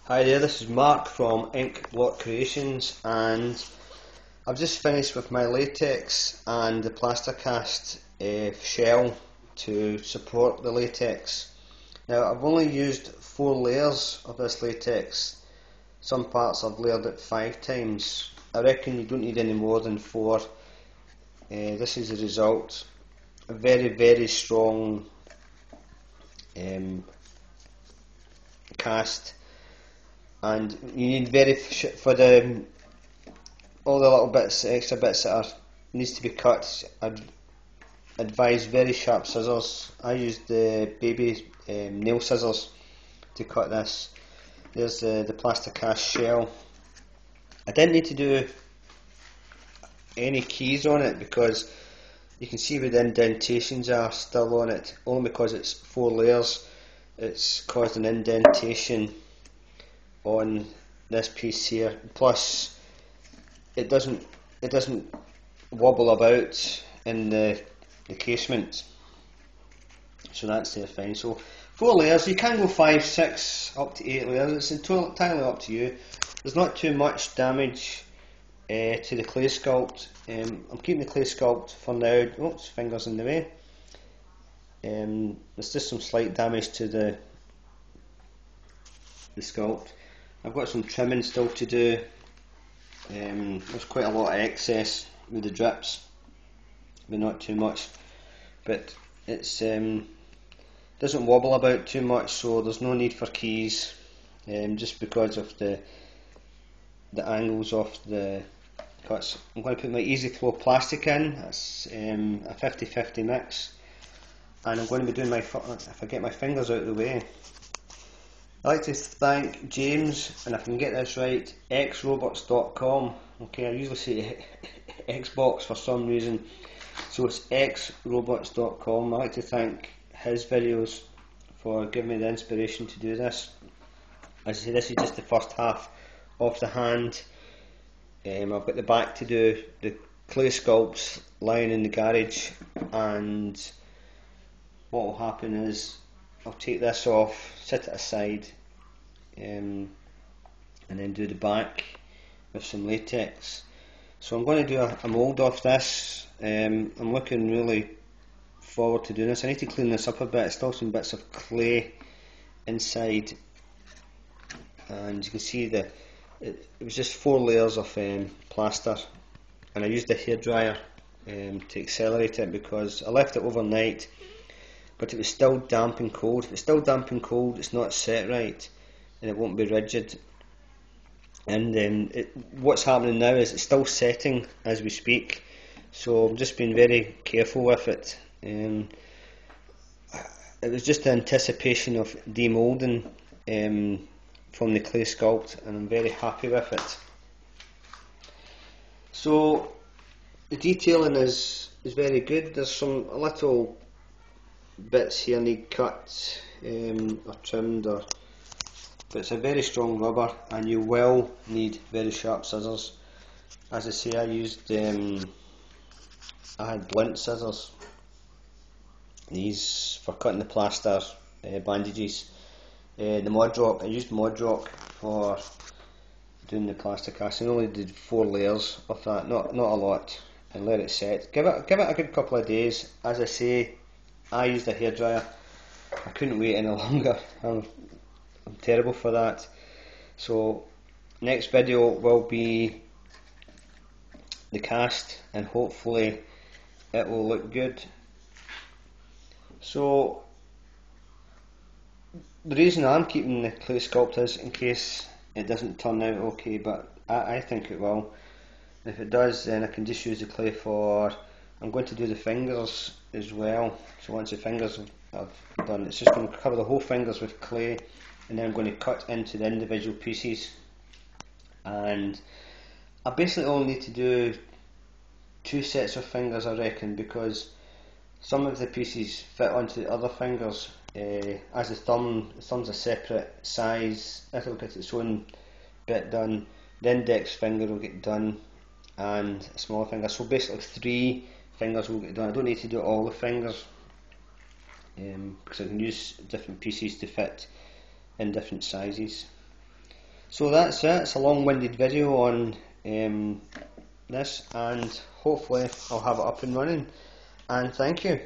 Hi there, this is Mark from Incblotcreations, and I've just finished with my latex and the plaster cast shell to support the latex. Now I've only used 4 layers of this latex. Some parts I've layered it 5 times. I reckon you don't need any more than 4. This is the result. A very strong cast. And you need for all the little bits, extra bits that needs to be cut. I'd advise very sharp scissors. I used the baby nail scissors to cut this. There's the plaster cast shell. I didn't need to do any keys on it because you can see where the indentations are still on it. Only because it's 4 layers, it's caused an indentation on this piece here. Plus it doesn't wobble about in the casement, so that's fine. So 4 layers. You can go 5, 6 up to 8 layers. It's entirely up to you. There's not too much damage to the clay sculpt. I'm keeping the clay sculpt for now. Oops, fingers in the way. There's just some slight damage to the sculpt. I've got some trimming still to do. There's quite a lot of excess with the drips, but not too much. But it's doesn't wobble about too much, so there's no need for keys. Just because of the angles of the cuts. I'm going to put my Flo Plastic in. That's a 50-50 mix, and I'm going to be doing if I get my fingers out of the way. I'd like to thank James, and if I can get this right, xrobots.com. Okay, I usually say Xbox for some reason, so it's xrobots.com. I'd like to thank his videos for giving me the inspiration to do this. As I say, this is just the first half of the hand. I've got the back to do the clay sculpts lying in the garage, and what will happen is I'll take this off, set it aside, and then do the back with some latex. So I'm going to do a mould off this. I'm looking really forward to doing this. I need to clean this up a bit. Still some bits of clay inside, and you can see it was just 4 layers of plaster, and I used a hairdryer to accelerate it because I left it overnight. But it was still damp and cold. If it's still damp and cold, it's not set right, and it won't be rigid. And what's happening now is it's still setting as we speak, so I'm just being very careful with it. It was just the anticipation of demoulding from the clay sculpt, and I'm very happy with it. So the detailing is very good. There's some little bits here need cut or trimmed, but it's a very strong rubber, and you will need very sharp scissors. As I say, I had blunt scissors, these for cutting the plaster bandages. The Mod Roc, I used Mod Roc for doing the plaster cast. I only did 4 layers of that, not a lot, and let it set. Give it a good couple of days. As I say, I used a hairdryer. I couldn't wait any longer. I'm terrible for that. So next video will be the cast, and hopefully it will look good. So the reason I'm keeping the clay sculpt is in case it doesn't turn out okay, but I think it will. If it does, then I can just use the clay I'm going to do the fingers as well. So once the fingers I've done, it's just going to cover the whole fingers with clay, and then I'm going to cut into the individual pieces. And I basically only need to do 2 sets of fingers, I reckon, because some of the pieces fit onto the other fingers. As the thumb's a separate size, it'll get its own bit done. The index finger will get done, and a smaller finger. So basically 3 fingers will get done. I don't need to do all the fingers because I can use different pieces to fit in different sizes. So that's it. It's a long-winded video on this, and hopefully I'll have it up and running. And thank you.